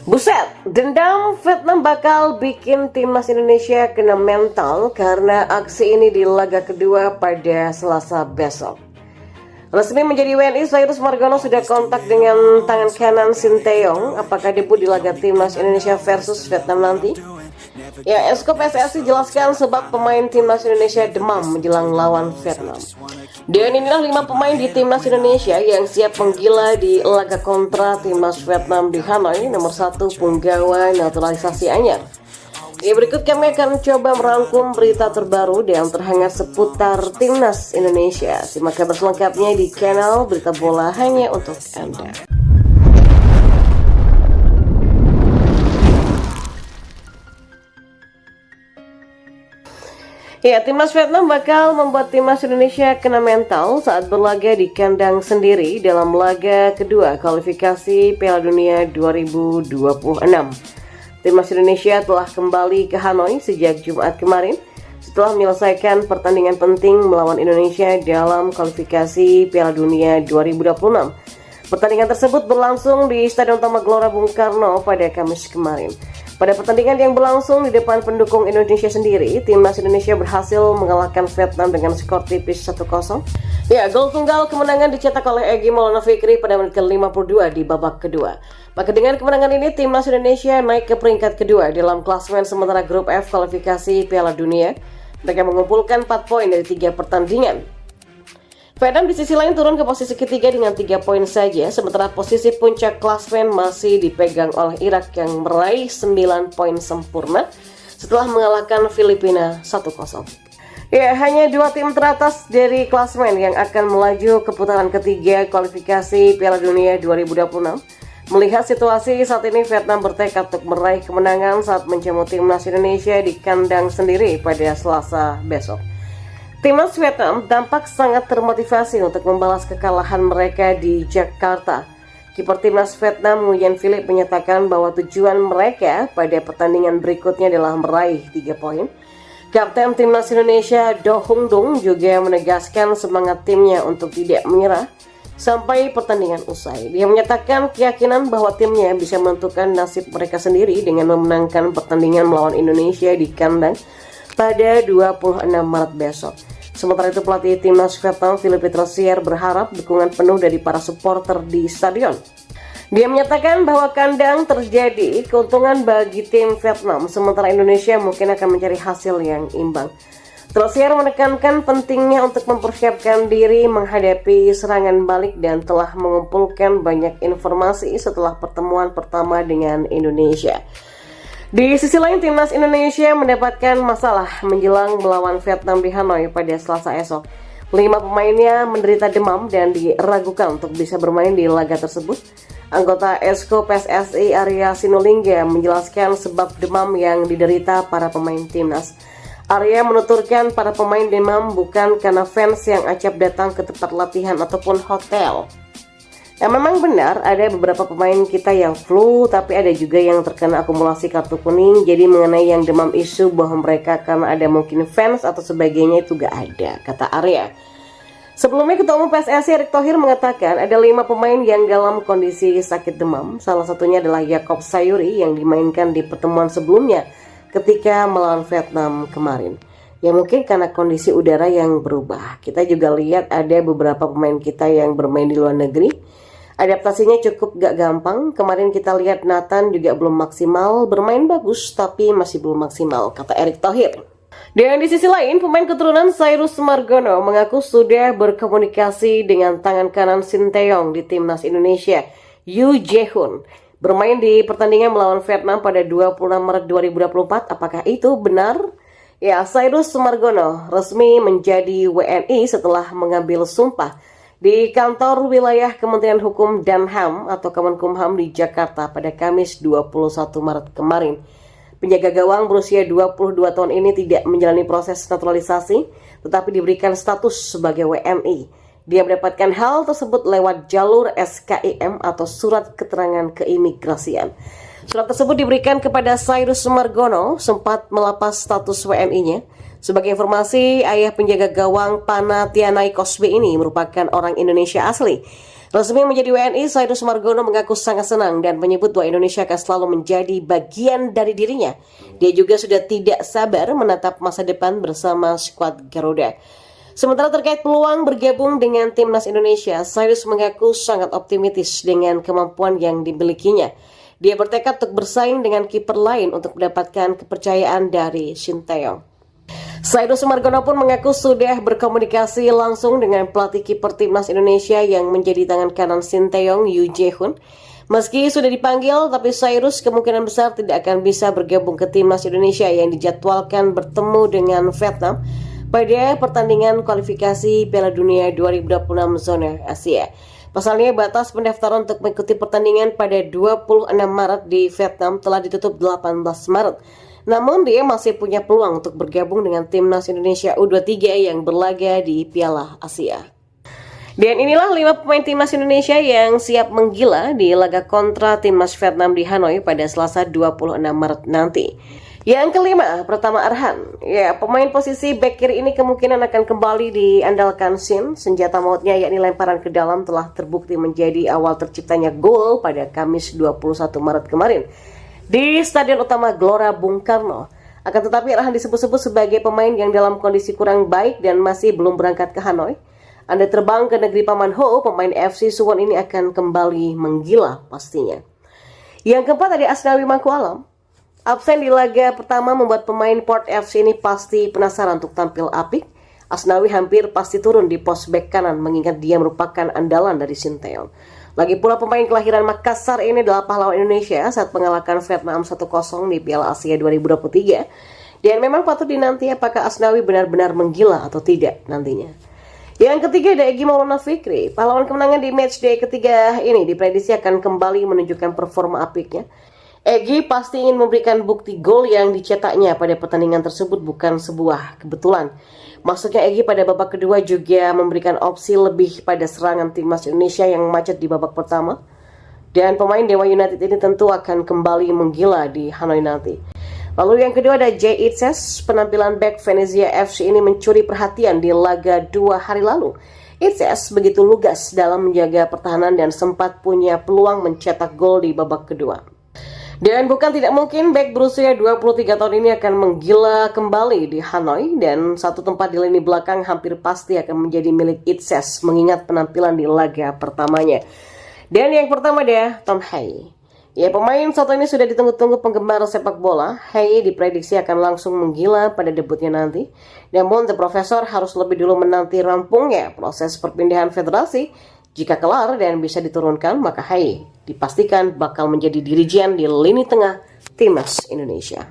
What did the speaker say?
Buset, dendam Vietnam bakal bikin timnas Indonesia kena mental karena aksi ini di laga kedua pada Selasa besok. Resmi menjadi WNI, Cyrus Margono sudah kontak dengan tangan kanan Sinteyong. Apakah debut di laga timnas Indonesia versus Vietnam nanti? Ya, Esko PSSI jelaskan sebab pemain timnas Indonesia demam menjelang lawan Vietnam. Dan inilah 5 pemain di timnas Indonesia yang siap menggila di laga kontra timnas Vietnam di Hanoi. Nomor 1, punggawa naturalisasi anyar. Ya, berikut kami akan coba merangkum berita terbaru dan terhangat seputar timnas Indonesia. Simak kabar selengkapnya di channel Berita Bola hanya untuk Anda. Ya, timnas Vietnam bakal membuat timnas Indonesia kena mental saat berlaga di kandang sendiri dalam laga kedua kualifikasi Piala Dunia 2026. Timnas Indonesia telah kembali ke Hanoi sejak Jumat kemarin setelah menyelesaikan pertandingan penting melawan Indonesia dalam kualifikasi Piala Dunia 2026. Pertandingan tersebut berlangsung di Stadion Utama Gelora Bung Karno pada Kamis kemarin. Pada pertandingan yang berlangsung di depan pendukung Indonesia sendiri, timnas Indonesia berhasil mengalahkan Vietnam dengan skor tipis 1-0. Ya, gol tunggal kemenangan dicetak oleh Egy Maulana Fikri pada menit ke-52 di babak kedua. Maka dengan kemenangan ini, timnas Indonesia naik ke peringkat kedua dalam klasemen sementara grup F kualifikasi Piala Dunia. Mereka mengumpulkan 4 poin dari 3 pertandingan. Vietnam di sisi lain turun ke posisi ketiga dengan 3 poin saja, sementara posisi puncak klasemen masih dipegang oleh Irak yang meraih 9 poin sempurna setelah mengalahkan Filipina 1-0. Ya, hanya 2 tim teratas dari klasemen yang akan melaju ke putaran ketiga kualifikasi Piala Dunia 2026. Melihat situasi saat ini, Vietnam bertekad untuk meraih kemenangan saat menjamu timnas Indonesia di kandang sendiri pada Selasa besok. Timnas Vietnam tampak sangat termotivasi untuk membalas kekalahan mereka di Jakarta. Kiper timnas Vietnam Nguyen Philip menyatakan bahwa tujuan mereka pada pertandingan berikutnya adalah meraih 3 poin. Kapten timnas Indonesia Do Hung Dung juga menegaskan semangat timnya untuk tidak menyerah sampai pertandingan usai. Dia menyatakan keyakinan bahwa timnya bisa menentukan nasib mereka sendiri dengan memenangkan pertandingan melawan Indonesia di kandang pada 26 Maret besok. Sementara itu, pelatih timnas Vietnam Philippe Troussier berharap dukungan penuh dari para supporter di stadion. Dia menyatakan bahwa kandang terjadi keuntungan bagi tim Vietnam, sementara Indonesia mungkin akan mencari hasil yang imbang. Troussier menekankan pentingnya untuk mempersiapkan diri menghadapi serangan balik dan telah mengumpulkan banyak informasi setelah pertemuan pertama dengan Indonesia. Di sisi lain, timnas Indonesia mendapatkan masalah menjelang melawan Vietnam di Hanoi pada Selasa esok. 5 pemainnya menderita demam dan diragukan untuk bisa bermain di laga tersebut. Anggota Esko PSSI Arya Sinulinga menjelaskan sebab demam yang diderita para pemain timnas. Arya menuturkan para pemain demam bukan karena fans yang acap datang ke tempat latihan ataupun hotel. Ya, memang benar ada beberapa pemain kita yang flu, tapi ada juga yang terkena akumulasi kartu kuning. Jadi mengenai yang demam isu bahwa mereka karena ada mungkin fans atau sebagainya itu gak ada, kata Arya. Sebelumnya Ketua Umum PSSI Erick Thohir mengatakan ada 5 pemain yang dalam kondisi sakit demam. Salah satunya adalah Yaakob Sayuri yang dimainkan di pertemuan sebelumnya ketika melawan Vietnam kemarin. Ya, mungkin karena kondisi udara yang berubah. Kita juga lihat ada beberapa pemain kita yang bermain di luar negeri. Adaptasinya cukup gak gampang. Kemarin kita lihat Nathan juga belum maksimal, bermain bagus tapi masih belum maksimal, kata Erick Thohir. Dan di sisi lain, pemain keturunan Cyrus Margono mengaku sudah berkomunikasi dengan tangan kanan Sinteyong di timnas Indonesia, Yoo Jae-hoon, bermain di pertandingan melawan Vietnam pada 26 Maret 2024. Apakah itu benar? Ya, Cyrus Margono resmi menjadi WNI setelah mengambil sumpah di kantor wilayah Kementerian Hukum dan HAM atau Kemenkumham di Jakarta pada Kamis 21 Maret kemarin. Penjaga gawang berusia 22 tahun ini tidak menjalani proses naturalisasi, tetapi diberikan status sebagai WNI. Dia mendapatkan hal tersebut lewat jalur SKIM atau Surat Keterangan Keimigrasian. Surat tersebut diberikan kepada Cyrus Margono sempat melepas status WNI-nya. Sebagai informasi, ayah penjaga gawang Pana Tianai Cosby ini merupakan orang Indonesia asli. Resmi menjadi WNI, Sairus Margono mengaku sangat senang dan menyebut bahwa Indonesia akan selalu menjadi bagian dari dirinya. Dia juga sudah tidak sabar menatap masa depan bersama skuad Garuda. Sementara terkait peluang bergabung dengan timnas Indonesia, Sairus mengaku sangat optimistis dengan kemampuan yang dimilikinya. Dia bertekad untuk bersaing dengan kiper lain untuk mendapatkan kepercayaan dari Sinteyong. Sairus Margono pun mengaku sudah berkomunikasi langsung dengan pelatih kiper timnas Indonesia yang menjadi tangan kanan Sinteyong, Yu Jae-hoon. Meski sudah dipanggil, tapi Sairus kemungkinan besar tidak akan bisa bergabung ke timnas Indonesia yang dijadwalkan bertemu dengan Vietnam pada pertandingan kualifikasi Piala Dunia 2026 zona Asia. Pasalnya, batas pendaftaran untuk mengikuti pertandingan pada 26 Maret di Vietnam telah ditutup 18 Maret. Namun dia masih punya peluang untuk bergabung dengan timnas Indonesia U23 yang berlaga di Piala Asia. Dan inilah 5 pemain timnas Indonesia yang siap menggila di laga kontra timnas Vietnam di Hanoi pada Selasa 26 Maret nanti. Yang kelima, Pratama Arhan. Ya, pemain posisi bek kiri ini kemungkinan akan kembali diandalkan Shin. Senjata mautnya yakni lemparan ke dalam telah terbukti menjadi awal terciptanya gol pada Kamis 21 Maret kemarin di Stadion Utama Gelora Bung Karno. Akan tetapi Arhan disebut-sebut sebagai pemain yang dalam kondisi kurang baik dan masih belum berangkat ke Hanoi. Anda terbang ke negeri Paman Ho, pemain FC Suwon ini akan kembali menggila pastinya. Yang keempat ada Asnawi Mangku Alam. Absen di laga pertama membuat pemain Port FC ini pasti penasaran untuk tampil apik. Asnawi hampir pasti turun di pos bek kanan mengingat dia merupakan andalan dari Sinteyong. Lagi pula pemain kelahiran Makassar ini adalah pahlawan Indonesia saat mengalahkan Vietnam 1-0 di Piala Asia 2023. Dan memang patut dinanti apakah Asnawi benar-benar menggila atau tidak nantinya. Yang ketiga ada Egy Maulana Fikri. Pahlawan kemenangan di matchday ketiga ini diprediksi akan kembali menunjukkan performa apiknya. Egy pasti ingin memberikan bukti gol yang dicetaknya pada pertandingan tersebut bukan sebuah kebetulan. Maksudnya Egy pada babak kedua juga memberikan opsi lebih pada serangan timnas Indonesia yang macet di babak pertama. Dan pemain Dewa United ini tentu akan kembali menggila di Hanoi nanti. Lalu yang kedua ada Jay Itzes. Penampilan back Venezia FC ini mencuri perhatian di laga 2 hari lalu. Itzes begitu lugas dalam menjaga pertahanan dan sempat punya peluang mencetak gol di babak kedua. Dan bukan tidak mungkin bek berusia 23 tahun ini akan menggila kembali di Hanoi dan satu tempat di lini belakang hampir pasti akan menjadi milik Itzes mengingat penampilan di laga pertamanya. Dan yang pertama ada Tom Hae. Ya, pemain satu ini sudah ditunggu-tunggu penggemar sepak bola. Hae diprediksi akan langsung menggila pada debutnya nanti. Namun The Professor harus lebih dulu menanti rampungnya proses perpindahan federasi. Jika kelar dan bisa diturunkan, maka Hae dipastikan bakal menjadi dirijen di lini tengah timnas Indonesia.